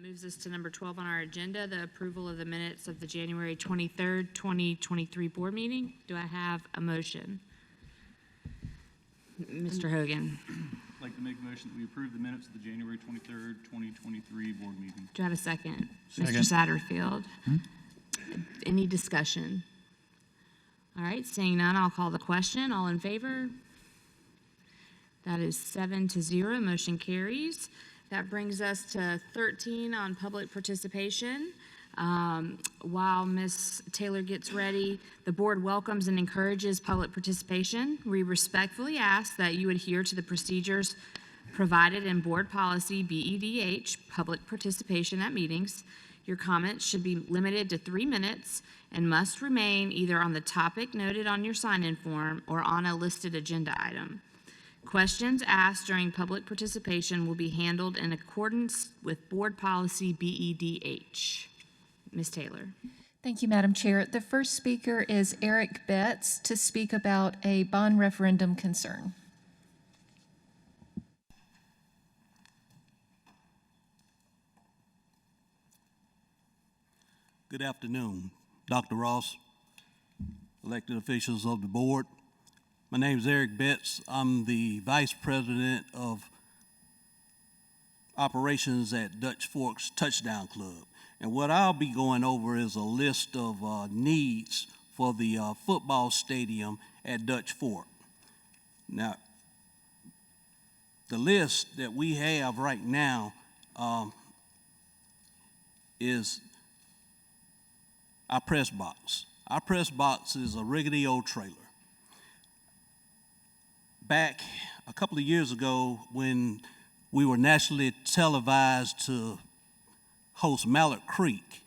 Moves us to number 12 on our agenda, the approval of the minutes of the January 23rd, 2023 board meeting. Do I have a motion? Mr. Hogan. I'd like to make a motion that we approve the minutes of the January 23rd, 2023 board meeting. Do I have a second? Second. Mr. Satterfield. Any discussion? All right, seeing none, I'll call the question. All in favor? That is 7-0, motion carries. That brings us to 13 on public participation. While Ms. Taylor gets ready, the board welcomes and encourages public participation. We respectfully ask that you adhere to the procedures provided in board policy BEDH, public participation at meetings. Your comments should be limited to 3 minutes and must remain either on the topic noted on your sign-in form or on a listed agenda item. Questions asked during public participation will be handled in accordance with board policy BEDH. Ms. Taylor. Thank you, Madam Chair. The first speaker is Eric Betts to speak about a bond referendum concern. Good afternoon, Dr. Ross, elected officials of the board. My name is Eric Betts. I'm the Vice President of Operations at Dutch Forks Touchdown Club. And what I'll be going over is a list of needs for the football stadium at Dutch Fork. Now, the list that we have right now is our press box. Our press box is a rickety old trailer. Back a couple of years ago when we were nationally televised to host Mallard Creek,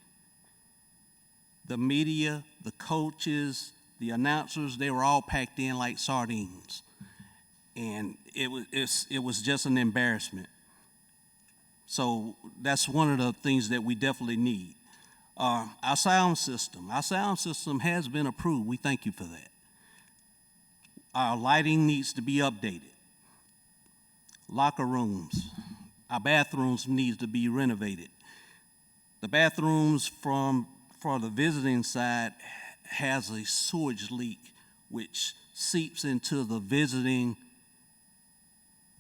the media, the coaches, the announcers, they were all packed in like sardines. And it was just an embarrassment. So that's one of the things that we definitely need. Our sound system has been approved. We thank you for that. Our lighting needs to be updated. Locker rooms, our bathrooms needs to be renovated. The bathrooms for the visiting side has a sewage leak which seeps into the visiting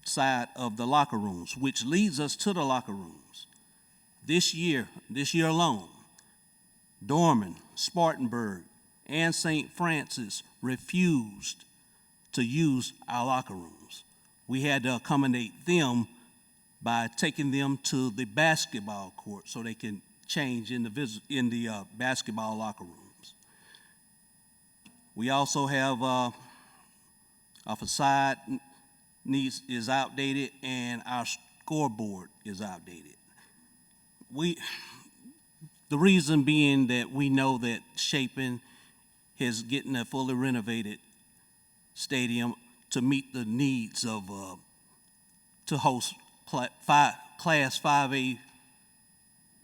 side of the locker rooms, which leads us to the locker rooms. This year alone, Dorman, Spartanburg, and St. Francis refused to use our locker rooms. We had to accommodate them by taking them to the basketball court so they can change in the basketball locker rooms. We also have our facade is outdated and our scoreboard is outdated. The reason being that we know that Chapin is getting a fully renovated stadium to meet the needs of to host Class 5A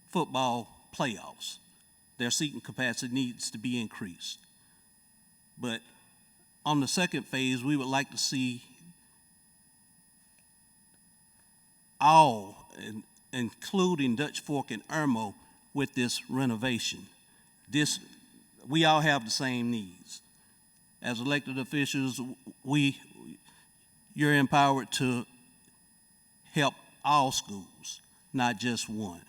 football playoffs. Their seating capacity needs to be increased. But on the second phase, we would like to see all, including Dutch Fork and Irmo, with this renovation. We all have the same needs. As elected officials, you're empowered to help all schools, not just one.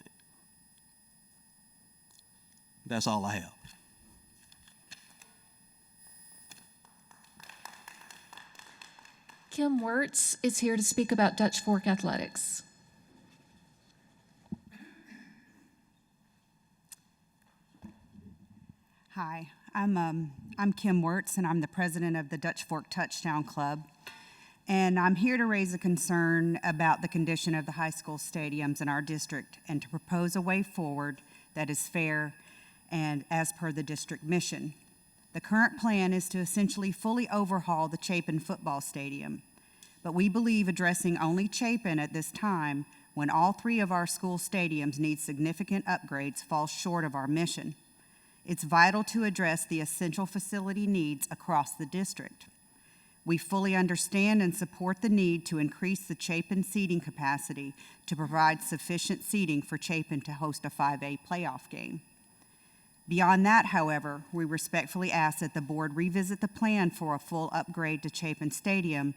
That's all I have. Kim Wirtz is here to speak about Dutch Fork Athletics. Hi, I'm Kim Wirtz, and I'm the president of the Dutch Fork Touchdown Club. And I'm here to raise a concern about the condition of the high school stadiums in our district and to propose a way forward that is fair and as per the district mission. The current plan is to essentially fully overhaul the Chapin football stadium, but we believe addressing only Chapin at this time, when all 3 of our school stadiums need significant upgrades, falls short of our mission. It's vital to address the essential facility needs across the district. We fully understand and support the need to increase the Chapin seating capacity to provide sufficient seating for Chapin to host a 5A playoff game. Beyond that, however, we respectfully ask that the board revisit the plan for a full upgrade to Chapin Stadium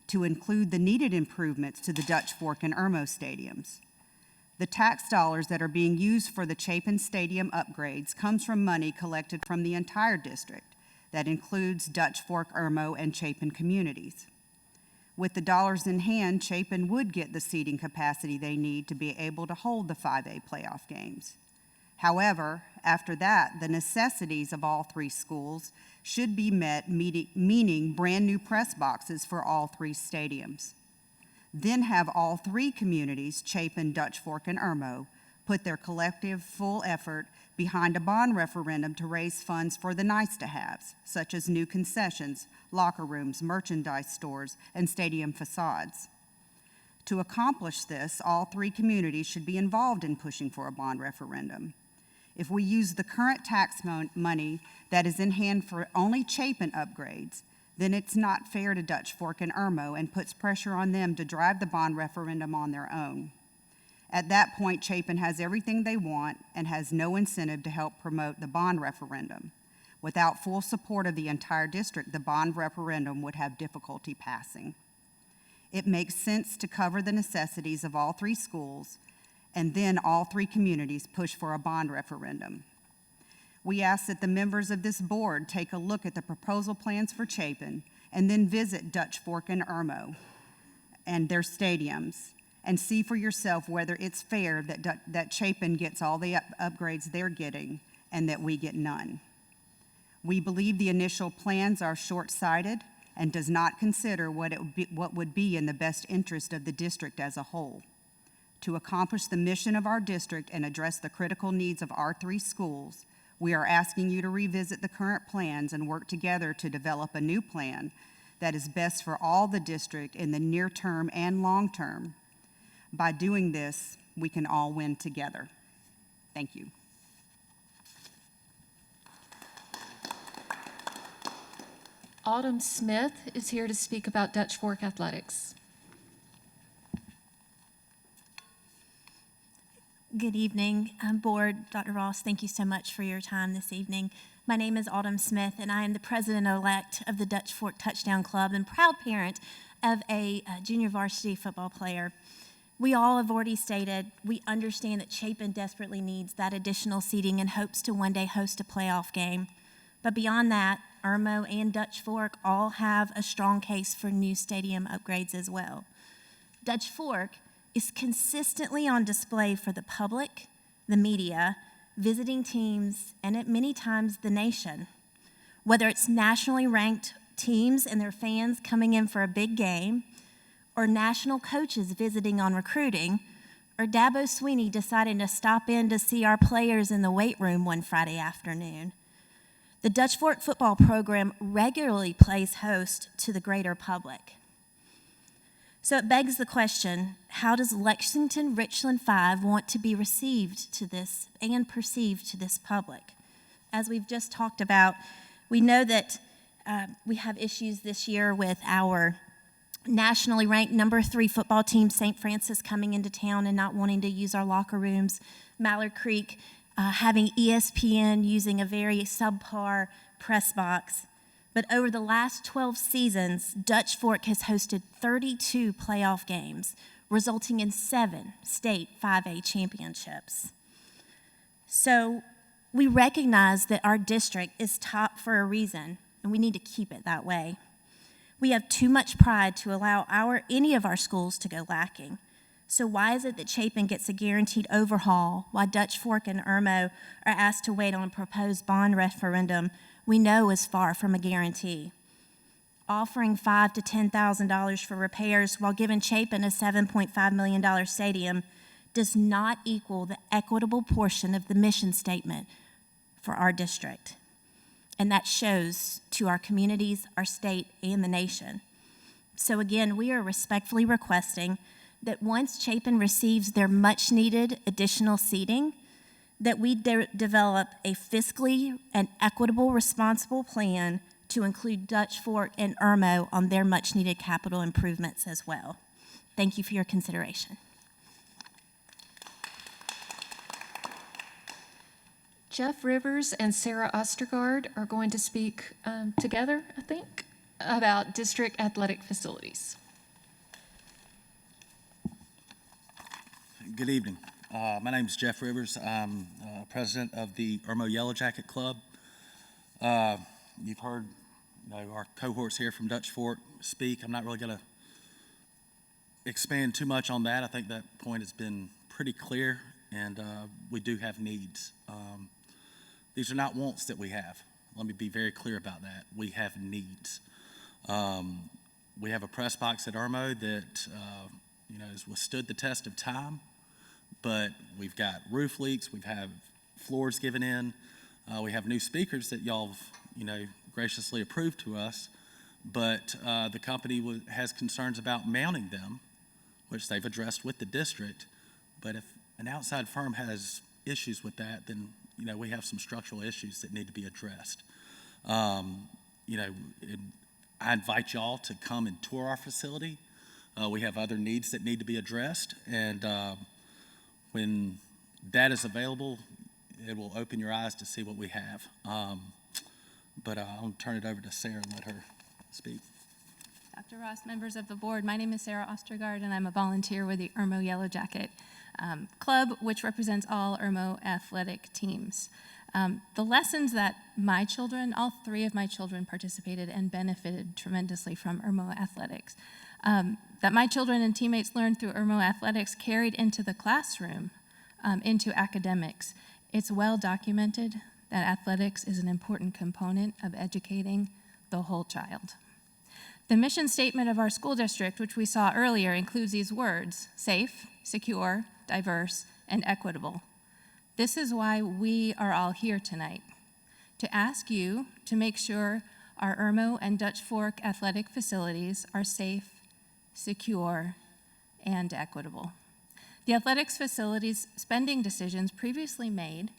to include the needed improvements to the Dutch Fork and Irmo stadiums. The tax dollars that are being used for the Chapin Stadium upgrades comes from money collected from the entire district. That includes Dutch Fork, Irmo, and Chapin communities. With the dollars in hand, Chapin would get the seating capacity they need to be able to hold the 5A playoff games. However, after that, the necessities of all three schools should be met, meaning brand-new press boxes for all three stadiums. Then have all three communities, Chapin, Dutch Fork, and Irmo, put their collective full effort behind a bond referendum to raise funds for the nice-to-haves, such as new concessions, locker rooms, merchandise stores, and stadium facades. To accomplish this, all three communities should be involved in pushing for a bond referendum. If we use the current tax money that is in hand for only Chapin upgrades, then it's not fair to Dutch Fork and Irmo and puts pressure on them to drive the bond referendum on their own. At that point, Chapin has everything they want and has no incentive to help promote the bond referendum. Without full support of the entire district, the bond referendum would have difficulty passing. It makes sense to cover the necessities of all three schools, and then all three communities push for a bond referendum. We ask that the members of this board take a look at the proposal plans for Chapin and then visit Dutch Fork and Irmo and their stadiums and see for yourself whether it's fair that Chapin gets all the upgrades they're getting and that we get none. We believe the initial plans are short-sighted and does not consider what would be in the best interest of the district as a whole. To accomplish the mission of our district and address the critical needs of our three schools, we are asking you to revisit the current plans and work together to develop a new plan that is best for all the district in the near term and long term. By doing this, we can all win together. Thank you. Autumn Smith is here to speak about Dutch Fork Athletics. Good evening, Board. Dr. Ross, thank you so much for your time this evening. My name is Autumn Smith, and I am the president-elect of the Dutch Fork Touchdown Club and proud parent of a junior varsity football player. We all have already stated we understand that Chapin desperately needs that additional seating and hopes to one day host a playoff game. But beyond that, Irmo and Dutch Fork all have a strong case for new stadium upgrades as well. Dutch Fork is consistently on display for the public, the media, visiting teams, and at many times the nation. Whether it's nationally ranked teams and their fans coming in for a big game, or national coaches visiting on recruiting, or Dabo Sweeney deciding to stop in to see our players in the weight room one Friday afternoon. The Dutch Fork football program regularly plays host to the greater public. So it begs the question, how does Lexington Richland 5 want to be received to this and perceived to this public? As we've just talked about, we know that we have issues this year with our nationally ranked number 3 football team, St. Francis, coming into town and not wanting to use our locker rooms. Mallard Creek having ESPN using a very subpar press box. But over the last 12 seasons, Dutch Fork has hosted 32 playoff games, resulting in 7 state 5A championships. So we recognize that our district is top for a reason, and we need to keep it that way. We have too much pride to allow any of our schools to go lacking. So why is it that Chapin gets a guaranteed overhaul while Dutch Fork and Irmo are asked to wait on a proposed bond referendum we know is far from a guarantee? Offering $5,000 to $10,000 for repairs while giving Chapin a $7.5 million stadium does not equal the equitable portion of the mission statement for our district. And that shows to our communities, our state, and the nation. So again, we are respectfully requesting that once Chapin receives their much-needed additional seating, that we develop a fiscally and equitable, responsible plan to include Dutch Fork and Irmo on their much-needed capital improvements as well. Thank you for your consideration. Jeff Rivers and Sarah Ostergaard are going to speak together, I think, about district athletic facilities. Good evening. My name is Jeff Rivers. I'm president of the Irmo Yellow Jacket Club. You've heard our cohorts here from Dutch Fork speak. I'm not really going to expand too much on that. I think that point has been pretty clear, and we do have needs. These are not wants that we have. Let me be very clear about that. We have needs. We have a press box at Irmo that has withstood the test of time, but we've got roof leaks, we've had floors given in, we have new speakers that y'all graciously approved to us, but the company has concerns about mounting them, which they've addressed with the district. But if an outside firm has issues with that, then we have some structural issues that need to be addressed. I invite y'all to come and tour our facility. We have other needs that need to be addressed, and when that is available, it will open your eyes to see what we have. But I'll turn it over to Sarah and let her speak. Dr. Ross, members of the board, my name is Sarah Ostergaard, and I'm a volunteer with the Irmo Yellow Jacket Club, which represents all Irmo athletic teams. The lessons that all three of my children participated and benefited tremendously from Irmo athletics, that my children and teammates learned through Irmo athletics carried into the classroom, into academics. It's well documented that athletics is an important component of educating the whole child. The mission statement of our school district, which we saw earlier, includes these words: safe, secure, diverse, and equitable. This is why we are all here tonight, to ask you to make sure our Irmo and Dutch Fork athletic facilities are safe, secure, and equitable. The athletics facilities spending decisions previously made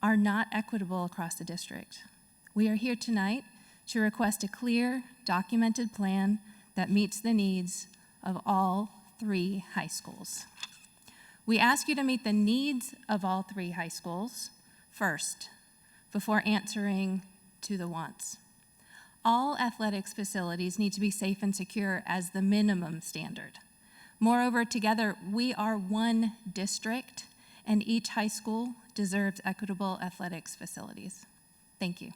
are not equitable across the district. We are here tonight to request a clear, documented plan that meets the needs of all three high schools. We ask you to meet the needs of all three high schools first, before answering to the wants. All athletics facilities need to be safe and secure as the minimum standard. Moreover, together, we are one district, and each high school deserves equitable athletics facilities. Thank you.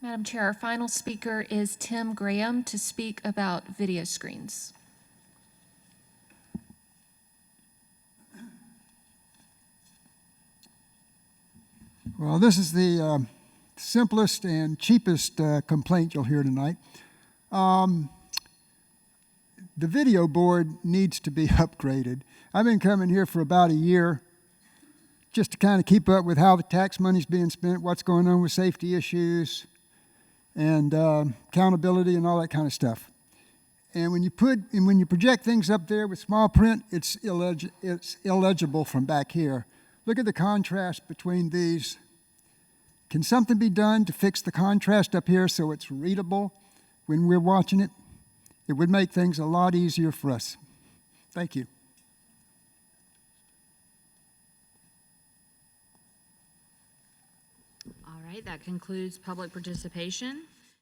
Madam Chair, our final speaker is Tim Graham to speak about video screens. Well, this is the simplest and cheapest complaint you'll hear tonight. The video board needs to be upgraded. I've been coming here for about a year just to kind of keep up with how the tax money's being spent, what's going on with safety issues, and accountability and all that kind of stuff. And when you project things up there with small print, it's illegible from back here. Look at the contrast between these. Can something be done to fix the contrast up here so it's readable when we're watching it? It would make things a lot easier for us. Thank you. All right, that concludes public participation.